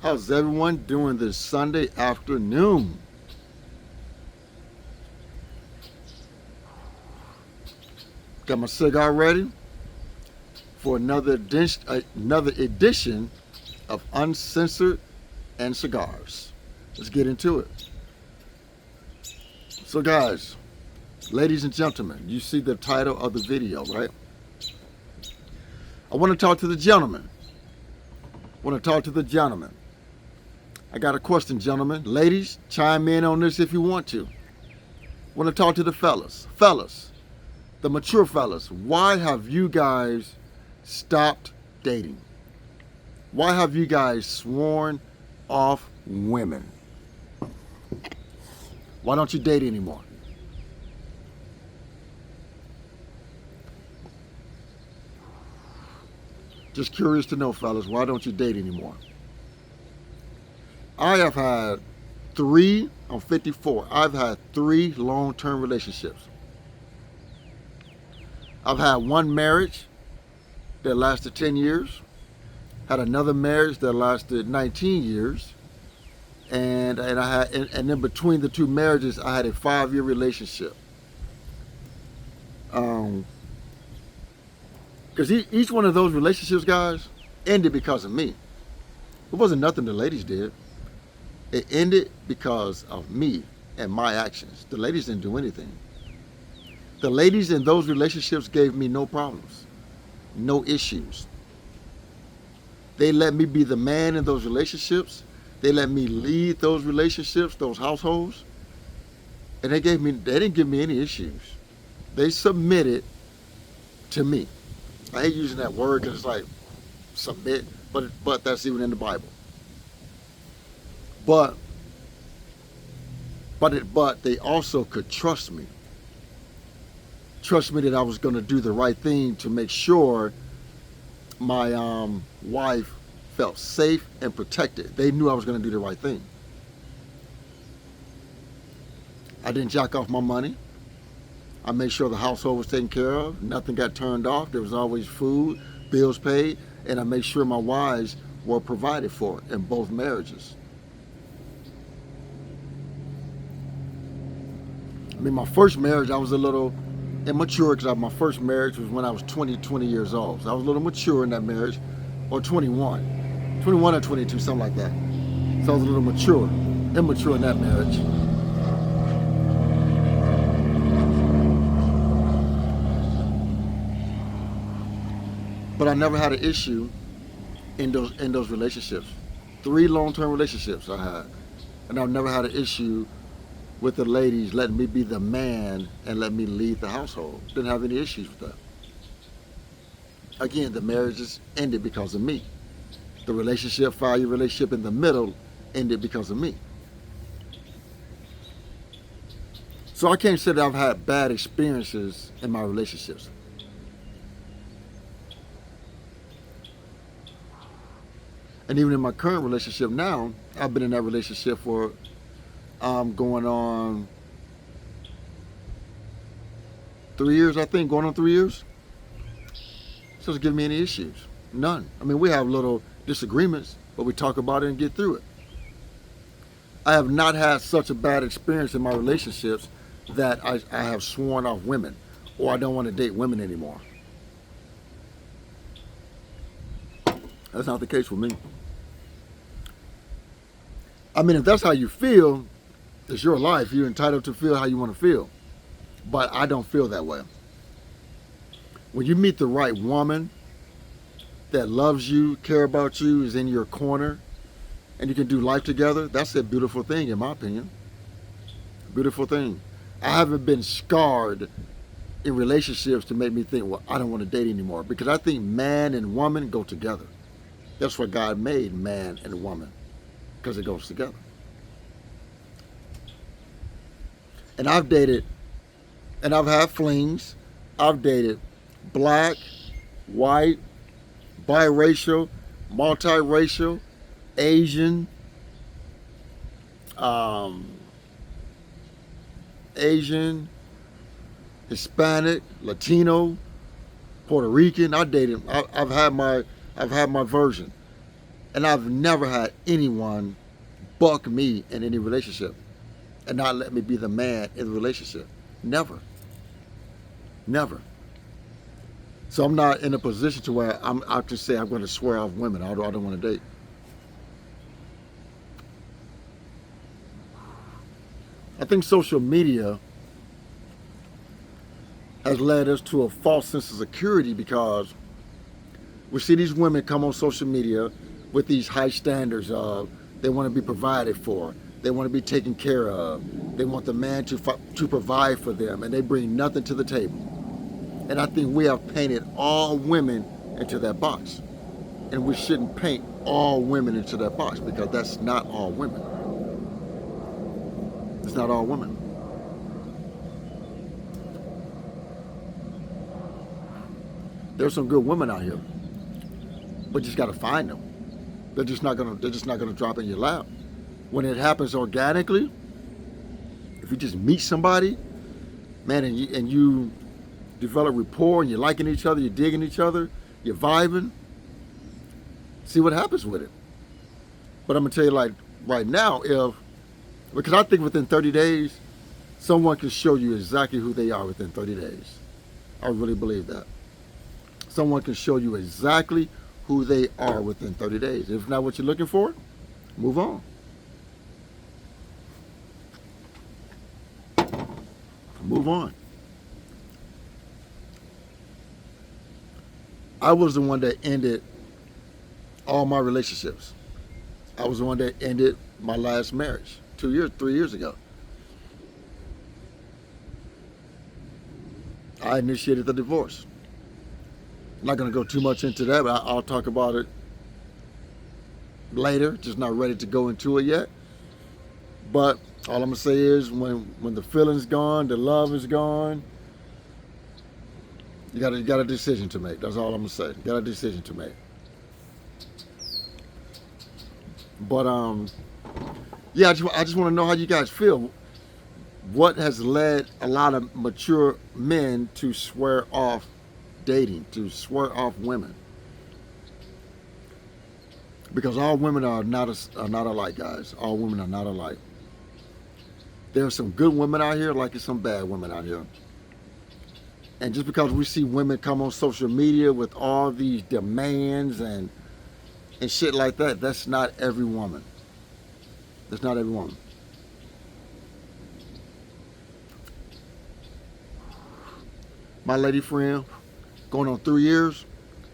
How's everyone doing this Sunday afternoon? Got my cigar ready for another edition of Uncensored and Cigars. Let's get into it. So guys, ladies and gentlemen, you see the title of the video, right? I want to talk to the gentleman. I got a question, gentlemen. Ladies, chime in on this if you want to. Want to talk to the fellas. Fellas, the mature fellas, why have you guys stopped dating? Why have you guys sworn off women? Why don't you date anymore? Just curious to know, fellas, why don't you date anymore? I have had I'm 54. I've had 3 long-term relationships. I've had one marriage that lasted 10 years, had another marriage that lasted 19 years, and then between the 2 marriages, I had a 5-year relationship. Because each one of those relationships, guys, ended because of me. It wasn't nothing the ladies did. It ended because of me and my actions. The ladies didn't do anything. The ladies in those relationships gave me no problems, no issues. They let me be the man in those relationships. They let me lead those relationships, those households. And they didn't give me any issues. They submitted to me. I hate using that word because it's like submit, but that's even in the Bible. But they also could trust me. Trust me that I was going to do the right thing to make sure my wife felt safe and protected. They knew I was going to do the right thing. I didn't jack off my money. I made sure the household was taken care of. Nothing got turned off. There was always food, bills paid, and I made sure my wives were provided for in both marriages. I mean, my first marriage, I was a little immature because my first marriage was when I was 20 years old. So I was a little mature in that marriage, or 21 or 22, something like that. So I was a little immature in that marriage. But I never had an issue in those relationships. 3 long-term relationships I had, and I've never had an issue with the ladies letting me be the man and let me lead the household. Didn't have any issues with that. Again, the marriages ended because of me. The 5-year relationship in the middle ended because of me. So I can't say that I've had bad experiences in my relationships. And even in my current relationship now, I've been in that relationship for going on 3 years, I think, going on 3 years. So it's giving me any issues. None. I mean, we have little disagreements, but we talk about it and get through it. I have not had such a bad experience in my relationships that I have sworn off women, or I don't want to date women anymore. That's not the case with me. I mean, if that's how you feel, it's your life. You're entitled to feel how you want to feel. But I don't feel that way. When you meet the right woman that loves you, care about you, is in your corner, and you can do life together, that's a beautiful thing, in my opinion. Beautiful thing. I haven't been scarred in relationships to make me think, well, I don't want to date anymore. Because I think man and woman go together. That's what God made man and woman, because it goes together. And I've dated, and I've had flings. I've dated black, white, biracial, multiracial, Asian, Hispanic, Latino, Puerto Rican. I've had my version. And I've never had anyone buck me in any relationship and not let me be the man in the relationship. Never. Never. So I'm not in a position to where I can say I'm going to swear off women. I don't want to date. I think social media has led us to a false sense of security because we see these women come on social media with these high standards of they want to be provided for, they want to be taken care of, they want the man to provide for them, and they bring nothing to the table. And I think we have painted all women into that box. And we shouldn't paint all women into that box because that's not all women. It's not all women. There's some good women out here, but you just got to find them. They're just not gonna drop in your lap. When it happens organically, if you just meet somebody, man, and you develop rapport and you're liking each other, you're digging each other, you're vibing, see what happens with it. But I'm gonna tell you, like right now, because I think within 30 days, someone can show you exactly who they are within 30 days. I really believe that. Someone can show you exactly who they are within 30 days. If not what you're looking for, move on. Move on. I was the one that ended all my relationships. I was the one that ended my last marriage 3 years ago. I initiated the divorce. I'm not going to go too much into that, but I'll talk about it later. Just not ready to go into it yet. But all I'm going to say is when the feeling's gone, the love is gone, you got a decision to make. That's all I'm going to say. You got a decision to make. But yeah, I just want to know how you guys feel. What has led a lot of mature men to swear off dating, to swear off women? Because all women are not alike, guys. All women are not alike. There's some good women out here, like there's some bad women out here. And just because we see women come on social media with all these demands and shit like that, that's not every woman. That's not every woman. My lady friend, going on 3 years,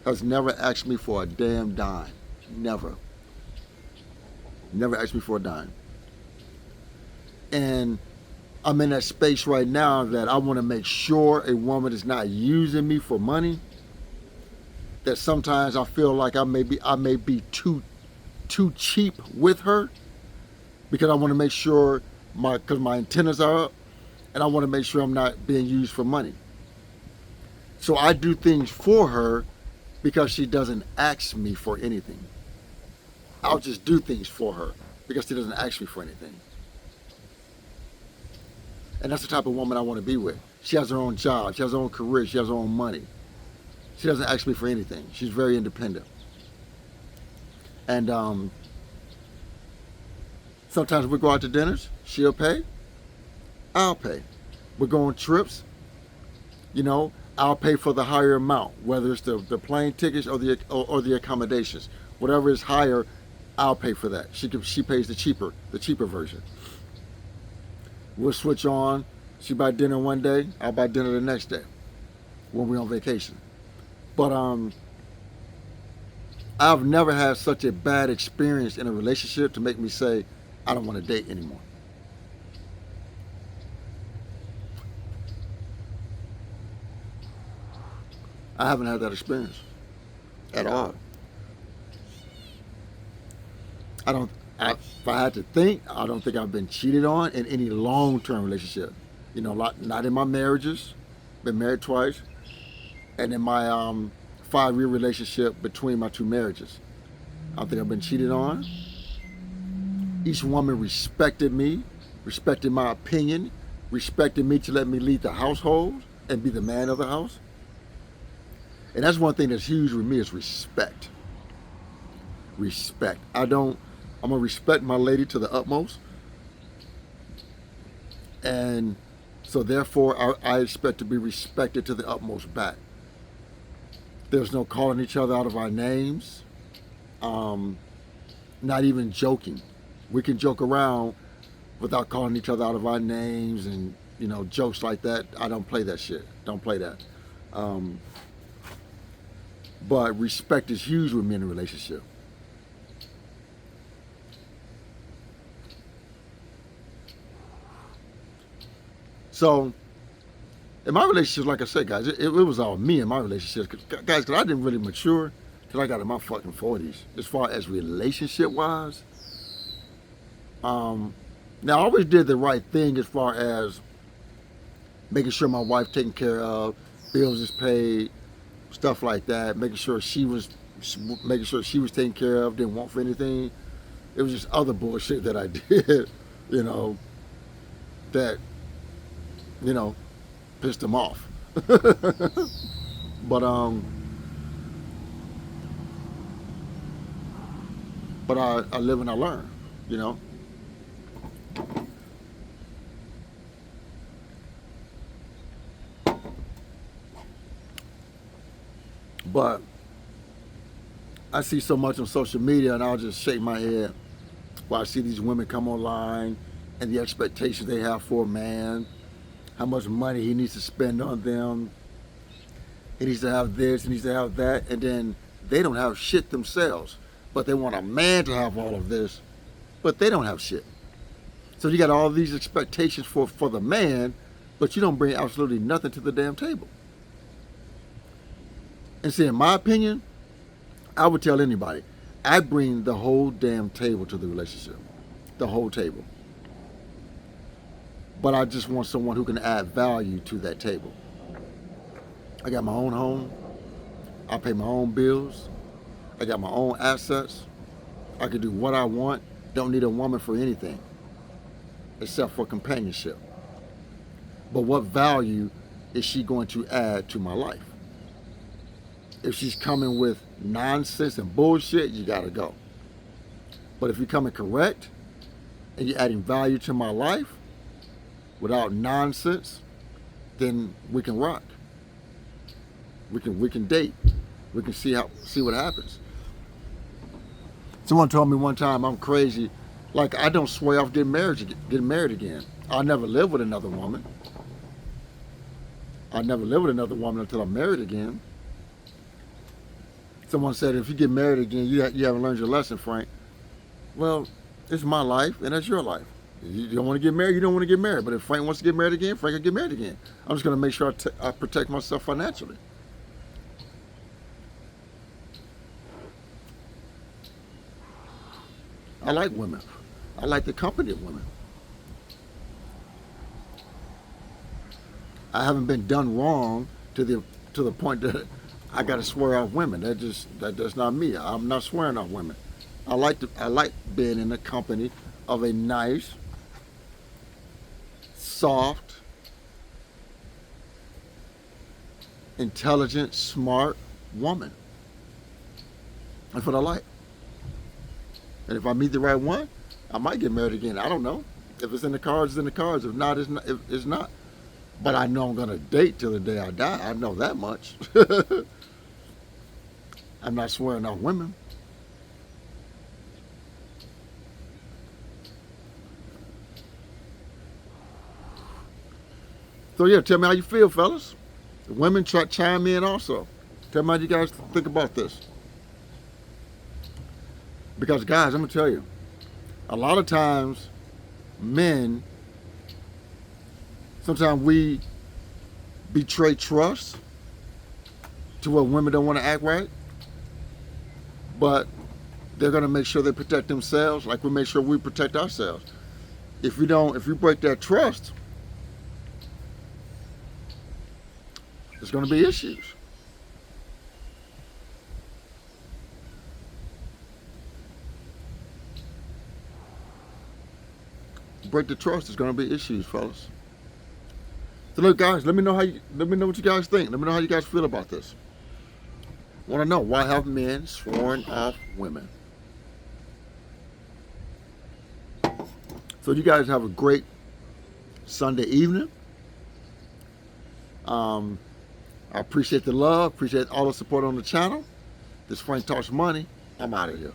has never asked me for a damn dime. Never. Never asked me for a dime. And I'm in that space right now that I want to make sure a woman is not using me for money. That sometimes I feel like I may be too cheap with her, because I want to make sure because my antennas are up, and I want to make sure I'm not being used for money. So I do things for her because she doesn't ask me for anything. I'll just do things for her because she doesn't ask me for anything. And that's the type of woman I want to be with. She has her own job, she has her own career, she has her own money. She doesn't ask me for anything. She's very independent. And sometimes we go out to dinners, she'll pay, I'll pay. We go on trips, I'll pay for the higher amount, whether it's the plane tickets or the accommodations. Whatever is higher, I'll pay for that. She pays the cheaper version. We'll switch on. She buy dinner one day, I'll buy dinner the next day when we're on vacation. But I've never had such a bad experience in a relationship to make me say I don't want to date anymore. I haven't had that experience at all. If I had to think, I don't think I've been cheated on in any long-term relationship. Not in my marriages, been married twice, and in my 5-year relationship between my 2 marriages. I don't think I've been cheated on. Each woman respected me, respected my opinion, respected me to let me lead the household and be the man of the house. And that's one thing that's huge with me is respect. respect. I'm gonna respect my lady to the utmost, and so therefore I expect to be respected to the utmost back. There's no calling each other out of our names. Not even joking. We can joke around without calling each other out of our names and jokes like that. I don't play that shit. Don't play that. But respect is huge with me in a relationship. So, in my relationship, like I said, guys, it was all me in my relationship. Guys, because I didn't really mature till I got in my fucking 40s. As far as relationship-wise, now I always did the right thing as far as making sure my wife taken care of, bills is paid, stuff like that, making sure she was taken care of, didn't want for anything. It was just other bullshit that I did, that, pissed him off. But I live and I learn, But I see so much on social media, and I'll just shake my head while I see these women come online and the expectations they have for a man, how much money he needs to spend on them. He needs to have this, he needs to have that, and then they don't have shit themselves. But they want a man to have all of this, but they don't have shit. So you got all these expectations for the man, but you don't bring absolutely nothing to the damn table. And see, in my opinion, I would tell anybody, I bring the whole damn table to the relationship. The whole table. But I just want someone who can add value to that table. I got my own home. I pay my own bills. I got my own assets. I can do what I want. Don't need a woman for anything except for companionship. But what value is she going to add to my life? If she's coming with nonsense and bullshit, you gotta go. But if you're coming correct and you're adding value to my life without nonsense, then we can rock. We can date. We can see what happens. Someone told me one time I'm crazy. Like, I don't swear off getting married again. I'll never live with another woman. I'll never live with another woman until I'm married again. Someone said, if you get married again, you haven't learned your lesson, Frank. Well, it's my life, and that's your life. You don't want to get married, you don't want to get married. But if Frank wants to get married again, Frank will get married again. I'm just going to make sure I protect myself financially. I like women. I like the company of women. I haven't been done wrong to the point that I got to swear off women. That's not me. I'm not swearing off women. I like being in the company of a nice, soft, intelligent, smart woman. That's what I like. And if I meet the right one, I might get married again. I don't know. If it's in the cards, it's in the cards. If not, it's not. But I know I'm going to date till the day I die. I know that much. I'm not swearing off women. So yeah, tell me how you feel, fellas. The women chime in also. Tell me how you guys think about this. Because guys, I'm going to tell you, a lot of times men, sometimes we betray trust to where women don't want to act right, but they're going to make sure they protect themselves like we make sure we protect ourselves. If you break that trust, there's going to be issues. Break the trust, there's going to be issues, fellas. So look, guys, let me know what you guys think. Let me know how you guys feel about this. I want to know, why have men sworn off women? So you guys have a great Sunday evening. I appreciate the love, appreciate all the support on the channel. This Frank Talks Money. I'm out of here.